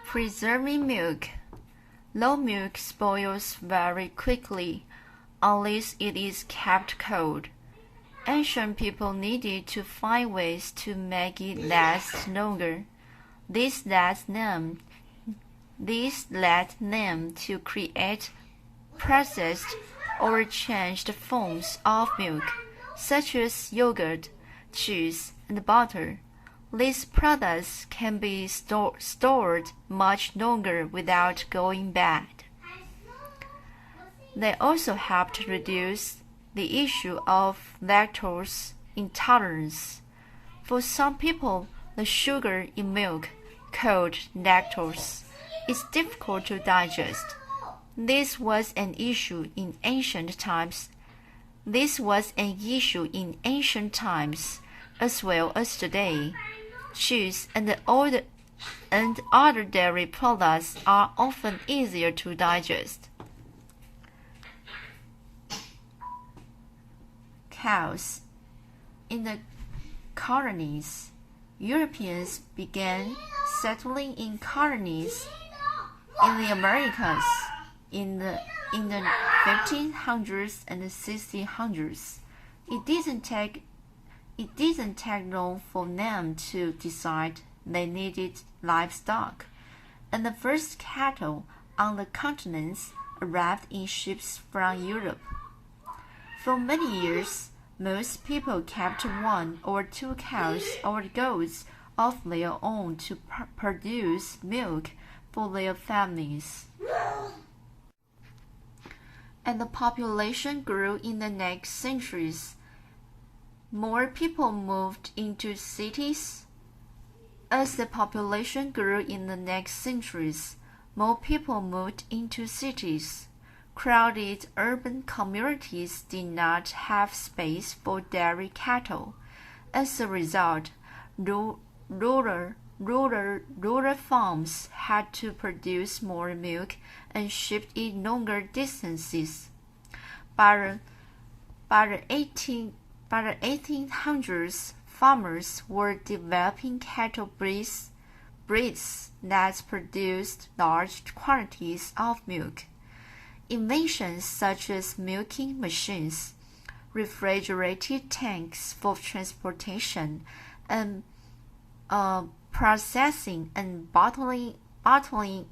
Preserving milk. Low milk spoils very quickly unless it is kept cold. Ancient people needed to find ways to make it last longer. This led them to create processed or changed forms of milk, such as yogurt, cheese, and butter. These products can be stored much longer without going bad. They also help to reduce the issue of lactose intolerance. For some people, the sugar in milk, called lactose, is difficult to digest. This was an issue in ancient times as well as today. Cheese and other dairy products are often easier to digest. Cows. In the colonies, Europeans began settling in colonies in the Americas in the 1500s and 1600s. It didn't take long for them to decide they needed livestock, and the first cattle on the continents arrived in ships from Europe. For many years, most people kept one or two cows or goats of their own to produce milk for their families. And the population grew in the next centuries. More people moved into cities. As the population grew in the next centuries, more people moved into cities. Crowded urban communities did not have space for dairy cattle. As a result, rural farms had to produce more milk and ship it longer distances. By the 1800s, farmers were developing cattle breeds that produced large quantities of milk. Inventions such as milking machines, refrigerated tanks for transportation, and processing and bottling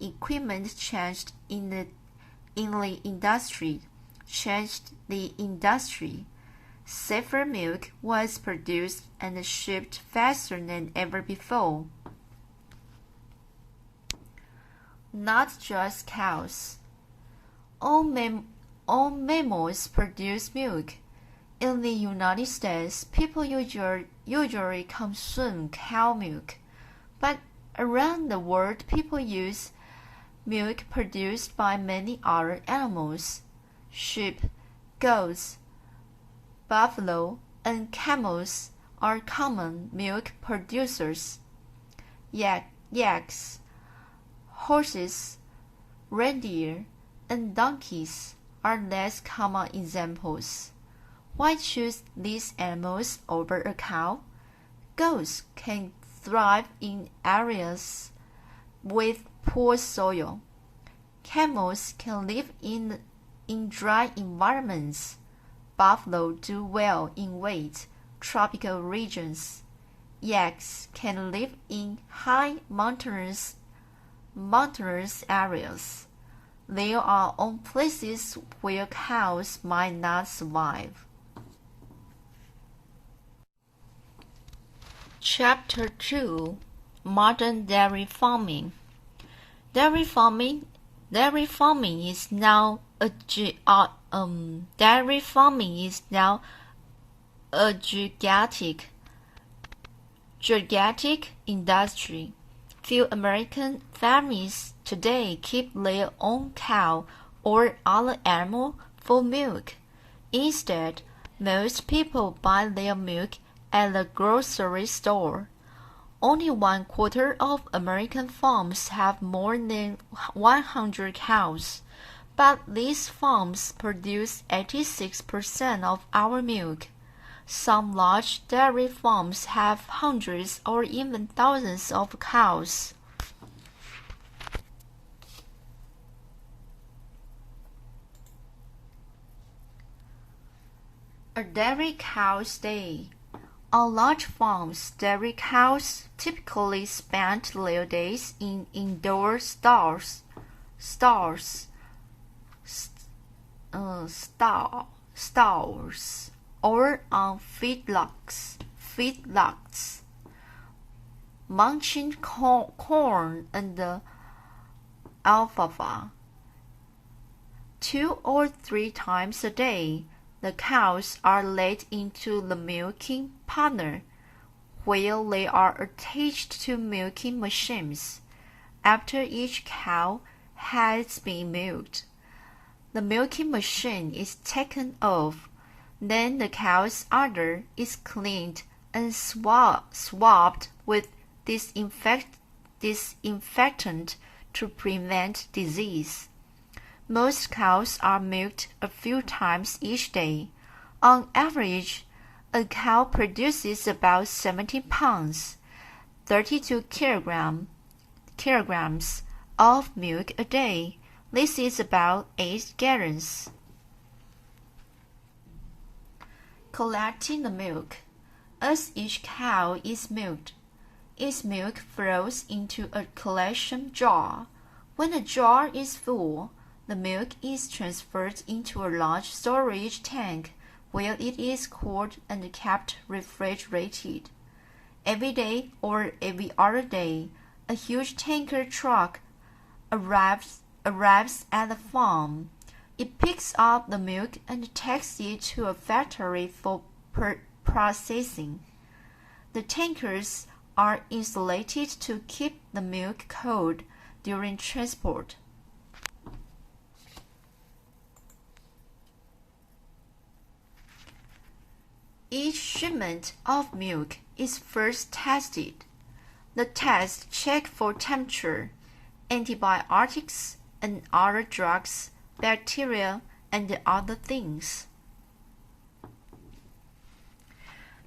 equipment changed the industry. Safer milk was produced and shipped faster than ever before. Not just cows. All mammals produce milk. In the United States, people usually consume cow milk, but around the world, people use milk produced by many other animals. Sheep, goats, buffalo, and camels are common milk producers. Yaks, horses, reindeer, and donkeys are less common examples. Why choose these animals over a cow? Goats can thrive in areas with poor soil. Camels can live in dry environments. Buffalo do well in wet, tropical regions. Yaks can live in high mountainous areas. There are all places where cows might not survive. Chapter 2. Modern Dairy Farming. Dairy farming is now a gigantic industry. Few American families today keep their own cow or other animal for milk. Instead, most people buy their milk at the grocery store. Only 1/4 of American farms have more than 100 cows, but these farms produce 86% of our milk. Some large dairy farms have hundreds or even thousands of cows. A dairy cow's day. On large farms, dairy cows typically spend their days in indoor stalls or on feedlots, munching corn and alfalfa. 2 or 3 times a day, the cows are led into the milking parlor, where they are attached to milking machines. After each cow has been milked, the milking machine is taken off. Then the cow's udder is cleaned and swabbed with disinfectant to prevent disease. Most cows are milked a few times each day. On average, a cow produces about 70 pounds, 32 kilograms of milk a day. This is about 8 gallons. Collecting the milk. As each cow is milked, its milk flows into a collection jar. When the jar is full, the milk is transferred into a large storage tank where it is cooled and kept refrigerated. Every day or every other day, a huge tanker truck arrives at the farm. It picks up the milk and takes it to a factory for processing. The tankers are insulated to keep the milk cold during transport. Each shipment of milk is first tested. The tests check for temperature, antibiotics, and other drugs, bacteria, and other things.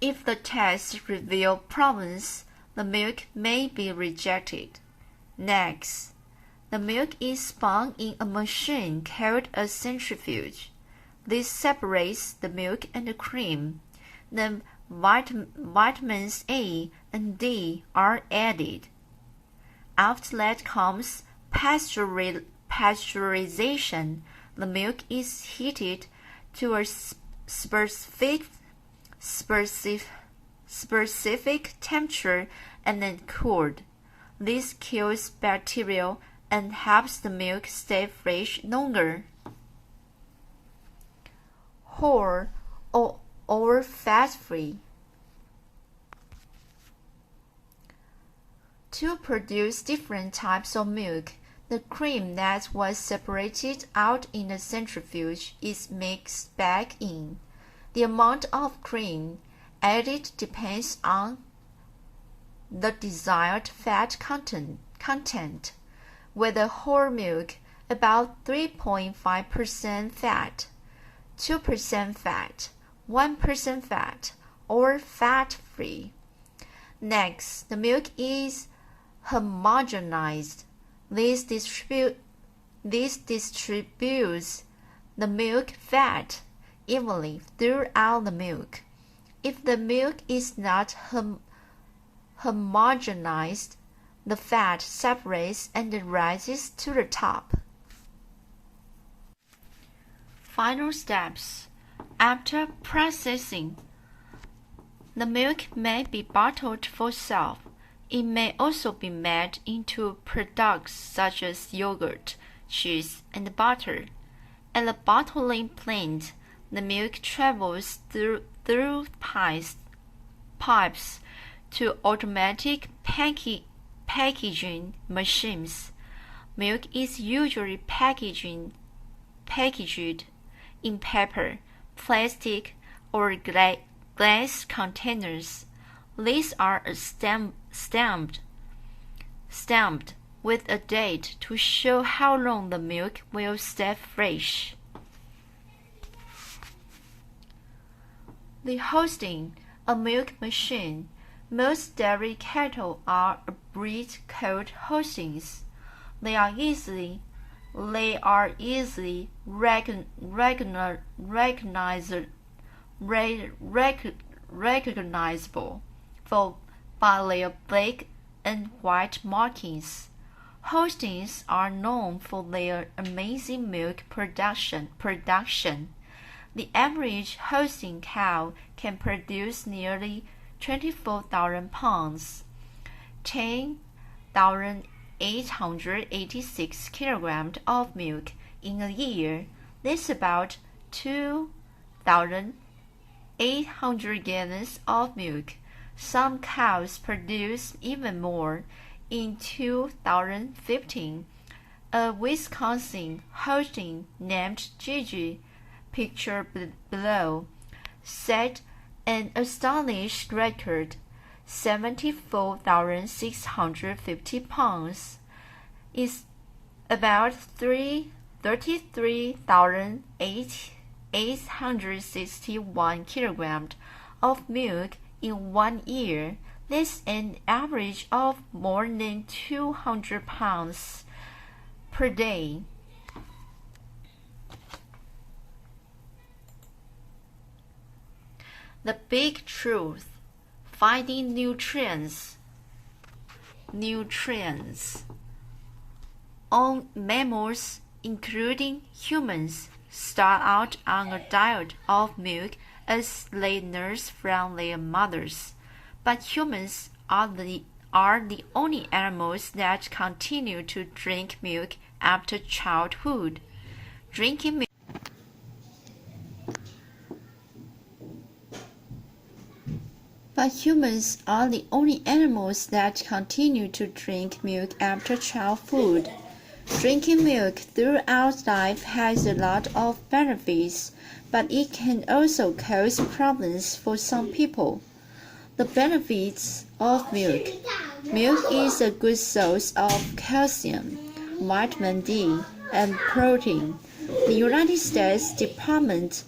If the tests reveal problems, the milk may be rejected. Next, the milk is spun in a machine called a centrifuge. This separates the milk and the cream. Then vitamins A and D are added. After that comes pasteurization. The milk is heated to a specific temperature and then cooled. This kills bacteria and helps the milk stay fresh longer. Whole or fat-free. To produce different types of milk, the cream that was separated out in the centrifuge is mixed back in. The amount of cream added depends on the desired fat content. With the whole milk, about 3.5% fat, 2% fat, 1% fat, or fat-free. Next, the milk is homogenized. This distributes the milk fat evenly throughout the milk. If the milk is not homogenized, the fat separates and rises to the top. Final steps. After processing, the milk may be bottled for sale. It may also be made into products such as yogurt, cheese, and butter. At the bottling plant, the milk travels through pipes to automatic packaging machines. Milk is usually packaged in paper, plastic, or glass containers. These are stamped with a date to show how long the milk will stay fresh. The hosting, a milk machine. Most dairy cattle are a breed called hostings. They are easily recognizable recognizable by their black and white markings. Holsteins are known for their amazing milk production. The average Holstein cow can produce nearly 24,000 pounds, 10,886 kilograms of milk in a year. That's about 2,800 gallons of milk. Some cows produce even more. In 2015, a Wisconsin Holstein named Gigi, pictured below, set an astonishing record, 74,650 pounds. Is about 33,861 kilograms of milk in 1 year. That's an average of more than 200 pounds per day. The big truth: finding nutrients. All mammals, including humans, start out on a diet of milk as they nurse from their mothers. But humans are the only animals that continue to drink milk after childhood. Drinking milk But humans are the only animals that continue to drink milk after childhood. Drinking milk throughout life has a lot of benefits, but it can also cause problems for some people. The benefits of milk. Milk is a good source of calcium, vitamin D, and protein. The United States Department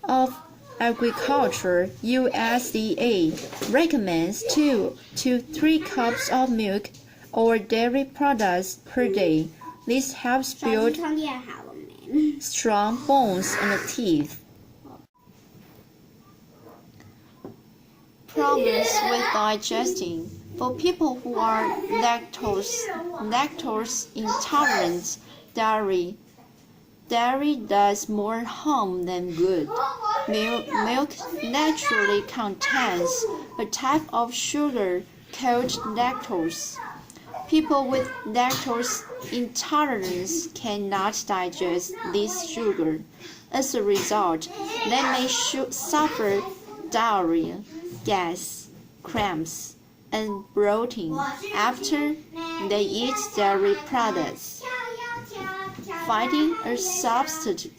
of Agriculture (USDA) recommends 2 to 3 cups of milk or dairy products per day. This helps build strong bones and teeth. Problems with digesting. For people who are lactose intolerant, dairy does more harm than good. Milk naturally contains a type of sugar called lactose. People with lactose intolerance cannot digest this sugar. As a result, they may suffer diarrhea, gas, cramps, and bloating after they eat dairy products. Finding a substitute.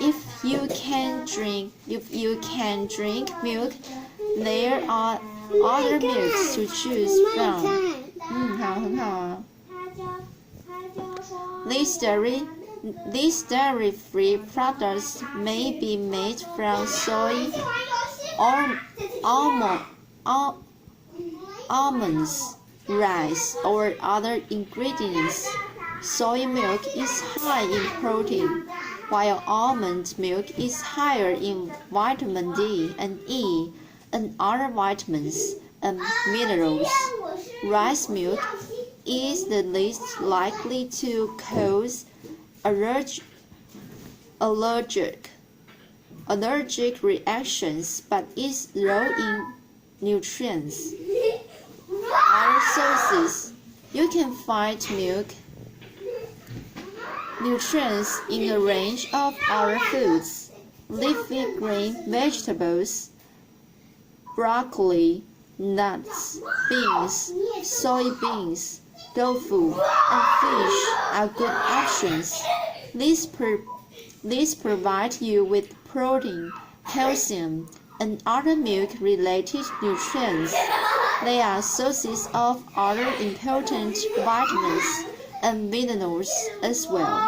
If you can drink milk, there are other milks to choose from. 很好啊。These dairy-free products may be made from soy, almonds, rice, or other ingredients. Soy milk is high in protein, while almond milk is higher in vitamin D and E and other vitamins and minerals. Rice milk is the least likely to cause allergic reactions, but is low in nutrients. Other sources. You can find milk nutrients in a range of other foods: leafy green vegetables, broccoli, nuts, beans, soybeans, tofu, and fish are good options. These provide you with protein, calcium, and other milk-related nutrients. They are sources of other important vitamins and minerals as well.